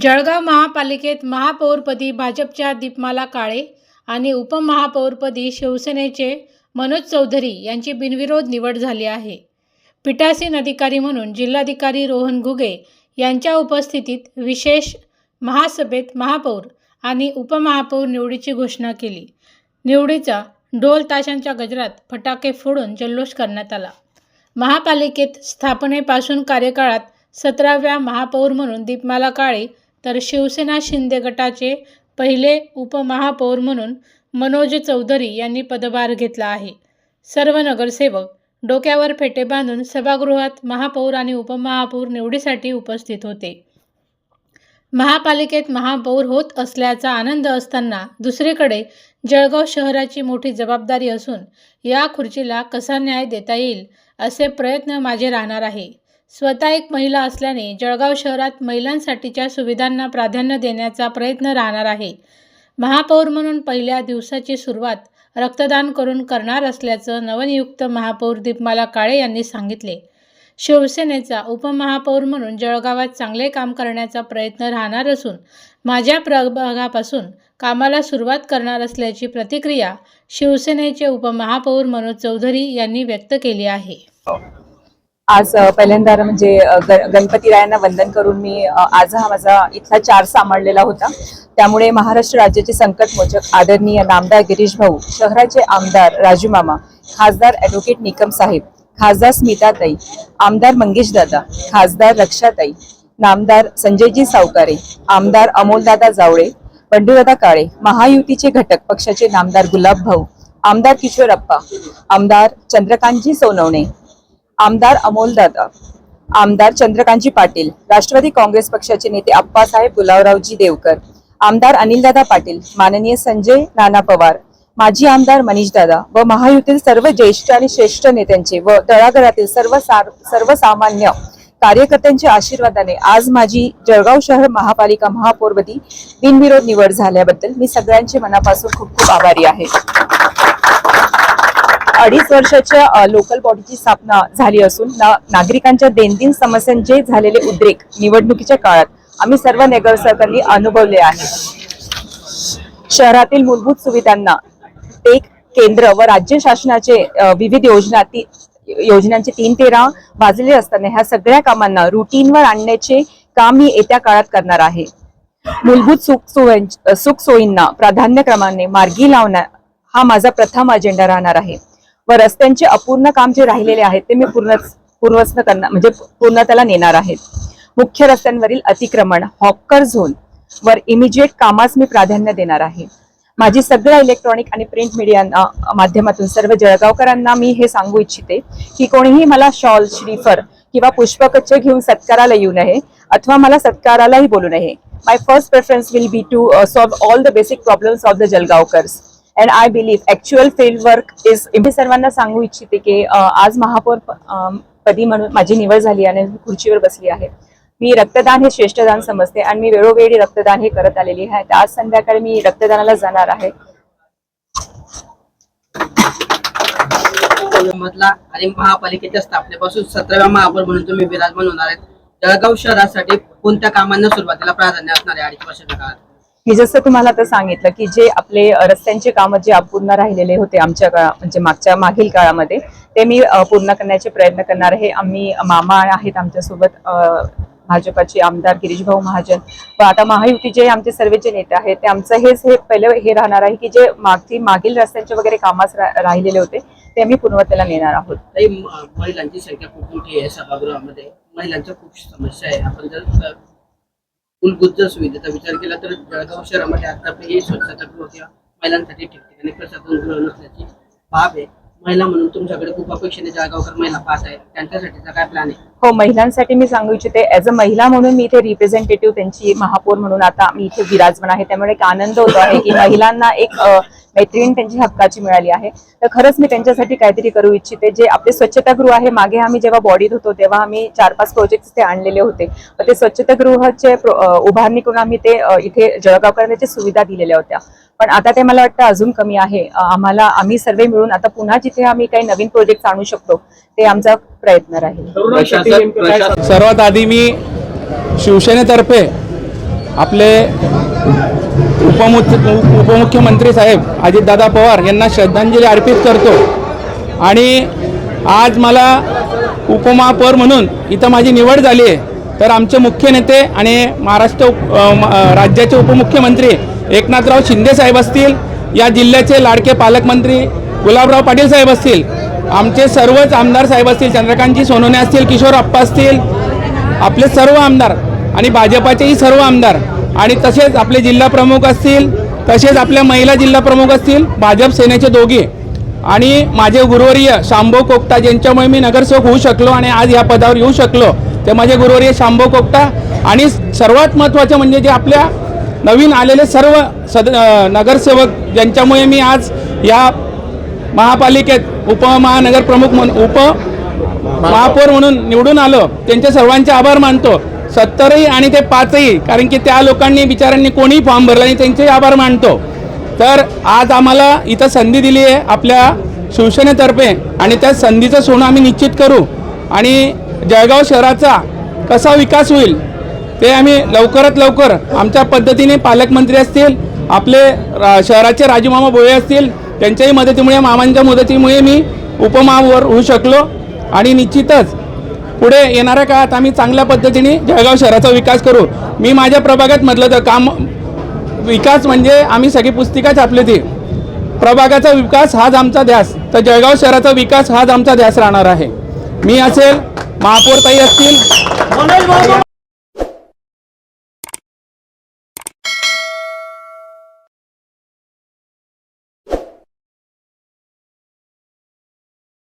जळगाव महापालिकेत महापौरपदी भाजपच्या दीपमाला काळे आणि उपमहापौरपदी शिवसेनेचे मनोज चौधरी यांची बिनविरोध निवड झाली आहे. पीठासीन अधिकारी म्हणून जिल्हाधिकारी रोहन घुगे यांच्या उपस्थितीत विशेष महासभेत महापौर आणि उपमहापौर निवडीची घोषणा केली. निवडीचा ढोल ताशांच्या गजरात फटाके फोडून जल्लोष करण्यात आला. महापालिकेत स्थापनेपासून कार्यकाळात 17व्या महापौर म्हणून दीपमाला काळे तर शिवसेना शिंदे गटाचे पहिले उपमहापौर म्हणून मनोज चौधरी यांनी पदभार घेतला आहे. सर्व नगरसेवक डोक्यावर फेटे बांधून सभागृहात महापौर आणि उपमहापौर निवडीसाठी उपस्थित होते. महापालिकेत महापौर होत असल्याचा आनंद असताना दुसरीकडे जळगाव शहराची मोठी जबाबदारी असून या खुर्चीला कसा न्याय देता येईल असे प्रयत्न माझे राहणार आहे. स्वतः एक महिला असल्याने जळगाव शहरात महिलांसाठीच्या सुविधांना प्राधान्य देण्याचा प्रयत्न राहणार आहे. महापौर म्हणून पहिल्या दिवसाची सुरुवात रक्तदान करून करणार असल्याचं नवनियुक्त महापौर दीपमाला काळे यांनी सांगितले. शिवसेनेचा उपमहापौर म्हणून जळगावात चांगले काम करण्याचा प्रयत्न राहणार असून माझ्या प्रभागापासून कामाला सुरुवात करणार असल्याची प्रतिक्रिया शिवसेनेचे उपमहापौर मनोज चौधरी यांनी व्यक्त केली आहे. आज पहिल्यांदा म्हणजे गणपतीरायांना वंदन करून मी आज हा माझा इथला चार सांभाळलेला होता. त्यामुळे महाराष्ट्र राज्याचे संकटमोचक आदरणीय नामदार गिरीश भाऊ, शहराचे आमदार राजू मामा, खासदार ॲडव्होकेट निकम साहेब, खासदार स्मिताताई, आमदार मंगेश दादा, खासदार रक्षाताई, नामदार संजयजी सावकारे, आमदार अमोलदादा जावळे, बंडूदादा काळे, महायुतीचे घटक पक्षाचे नामदार गुलाब भाऊ, आमदार किशोरप्पा, आमदार चंद्रकांतजी सोनवणे, आमदार अमोलदादा, आमदार चंद्रकांतजी पाटील, राष्ट्रवादी काँग्रेस पक्षाचे नेते आप्पासाहेब गुलावरावजी देवकर, आमदार अनिलदादा पाटील, माननीय संजय नाना पवार, माजी आमदार मनीषदादा व महायुतीतील सर्व ज्येष्ठ आणि श्रेष्ठ नेत्यांचे व तळागाळातील सर्वसामान्य कार्यकर्त्यांच्या आशीर्वादाने आज माझी जळगाव शहर महापालिका महापौरपदी बिनविरोध निवड झाल्याबद्दल मी सगळ्यांचे मनापासून खूप खूप आभारी आहे. 2.5 वर्षाच्या लोकल बॉडीची स्थापना झाली असून नागरिकांच्या दैनंदिन समस्यांचे झालेले उद्रेक निवडणुकीच्या काळात आम्ही सर्व नगरसेवकांनी अनुभवले आहे. शहरातील मूलभूत सुविधांना एक केंद्र व राज्य शासनाचे विविध योजनांचे 3-13 वाजले असताना ह्या सगळ्या कामांना रुटीनवर आणण्याचे काम मी येत्या काळात करणार आहे. मूलभूत सुखसोयींना प्राधान्यक्रमाने मार्गी लावणं हा माझा प्रथम अजेंडा राहणार आहे व रस्त्यांचे अपूर्ण काम जे राहिलेले आहेत ते मी पूर्णतेला नेणार आहेत. मुख्य रस्त्यांवरील अतिक्रमण, हॉकर झोन वर इमिजिएट कामास मी प्राधान्य देणार आहे. माझी सगळ्या इलेक्ट्रॉनिक आणि प्रिंट मीडिया माध्यमातून सर्व जळगावकरांना मी हे सांगू इच्छिते की कोणीही मला शॉल, श्रीफर किंवा पुष्पगुच्छ घेऊन सत्काराला येऊ नये अथवा मला सत्कारालाही बोलू नये. My first preference will be to solve all the basic problems of the जळगावकर्स and I believe actual field work is. मी सर्वांना सांगू इच्छिते की आज महापौर पदी म्हणून माझी निवड झाली आणि खुर्चीवर बसली आहे. मी रक्तदान हे श्रेष्ठ दान समजते आणि मी वेळोवेळी रक्तदान हे करत आलेली आहे. आज संध्याकाळी मी रक्तदानाला जाणार आहे. आणि महापालिकेच्या स्थापनेपासून 17व्या महापौर म्हणून तुम्ही विराजमान होणार आहेत. जळगाव शहरासाठी कोणत्या कामांना सुरुवातीला प्राधान्य असणार आहे 2.5 वर्षाच्या काळात? मी जसं तुम्हाला आता सांगितलं की जे आपले रस्त्यांचे काम जे अपूर्ण राहिलेले होते आमच्या म्हणजे मागील काळामध्ये ते मी पूर्ण करण्याचे प्रयत्न करणार आहे. आम्ही मामा आहेत आमच्यासोबत, भाजपाचे आमदार गिरीश भाऊ महाजन व आता महायुतीचे आमचे सर्वचे नेते आहेत ते आमचं हे पहिले हे राहणार आहे की जे मागील रस्त्यांचे वगैरे कामास राहिलेले होते ते आम्ही पूर्णतेला नेणार आहोत. महिलांची संख्या खूप मोठी आहे सभागृहामध्ये, महिलांच्या खूप समस्या आहे. आपण जर मूलभूत सुविधेचा विचार केला तर जळगाव शहरामध्ये आतापर्यंत स्वच्छतागृह किंवा महिलांसाठी ठिकठिकाणी प्रसाधनगृह नसल्याची बाब आहे. महिला म्हणून तुमच्याकडे खूप अपेक्षेने जळगावकर महिला पाहत आहेत, त्यांच्यासाठीचा काय प्लॅन आहे? हो, महिलांसाठी मी सांगू इच्छिते ॲज अ महिला म्हणून मी इथे रिप्रेझेंटेटिव्ह त्यांची महापौर म्हणून आता मी इथे विराजमान आहे. त्यामुळे एक आनंद होतो आहे की महिलांना एक मैत्रीण त्यांची हक्काची मिळाली आहे. तर खरंच मी त्यांच्यासाठी काहीतरी करू इच्छिते. जे आपले स्वच्छतागृह आहे, मागे आम्ही जेव्हा बॉडीत होतो तेव्हा आम्ही 4-5 प्रोजेक्ट्स ते आणलेले होते. ते स्वच्छतागृहाचे उभारणी करून आम्ही ते इथे जळगावकरांची सुविधा दिलेल्या होत्या. पण आता ते मला वाटतं अजून कमी आहे. आम्ही सर्व मिळून आता पुन्हा जिथे आम्ही काही नवीन प्रोजेक्ट आणू शकतो ते आमचा प्रयत्न राहील. सर्वात आधी मी शिवसेनेतर्फे आपले उपमुख्यमंत्री साहेब अजितदादा पवार यांना श्रद्धांजली अर्पित करतो। आणि आज मला उपमहापौर म्हणून इथं माझी निवड झाली आहे, तर आमचे मुख्य नेते आणि राज्याचे उपमुख्यमंत्री एकनाथराव शिंदे साहेब असतील, या जिल्ह्याचे लाडके पालकमंत्री गुलाबराव पाटील साहेब असतील, आमचे सर्वच आमदार साहेब असतील, चंद्रकांतजी सोनवणे असतील, किशोर आप्पा असतील, आपले सर्व आमदार आणि भाजपाचेही सर्व आमदार, आणि तसेच आपले जिल्हा प्रमुख असतील, तसेच आपल्या महिला जिल्हा प्रमुख असतील, भाजप सेनेचे दोघे, आणि माझे गुरुवर्य शांभो कोकटा, ज्यांच्यामुळे मी नगरसेवक होऊ शकलो आणि आज या पदावर येऊ शकलो, ते माझे गुरुवर्य शांभो कोकटा। आणि सर्वात महत्त्वाचं म्हणजे जे आपल्या नवीन आलेले सर्व नगरसेवक, ज्यांच्यामुळे मी आज या महापालिकेत उपमहानगर प्रमुख म्हणून उपमहापौर म्हणून निवडून आलो, त्यांचे सर्वांचे आभार मानतो। 70ही आणि ते 5ही, कारण की त्या लोकांनी बिचाऱ्यांनी कोणीही फॉर्म भरला नाही, त्यांचे आभार मानतो। तर आज आम्हाला इथं संधी दिली आहे आपल्या शिवसेनेतर्फे, आणि त्या संधीचं सोनं आम्ही निश्चित करू, आणि जळगाव शहराचा कसा विकास होईल ते आम्ही लवकरात लवकर आमच्या पद्धतीने, पालकमंत्री असतील, आपले शहराचे राजूमामा भोये असतील, त्यांच्याही मदतीमुळे, मामांच्या मदतीमुळे मी उपमहापौर होऊ शकलो, आणि निश्चितच पुढे येणाऱ्या काळात आम्ही चांगल्या पद्धतीने जळगाव शहराचा विकास करू। मी माझ्या प्रभागात म्हटलं तर काम विकास म्हणजे आम्ही सगळी पुस्तिका छापली ती, प्रभागाचा विकास हाच आमचा ध्यास, तर जळगाव शहराचा विकास हाच आमचा ध्यास राहणार आहे। मी असेल, महापौर ताई असतील,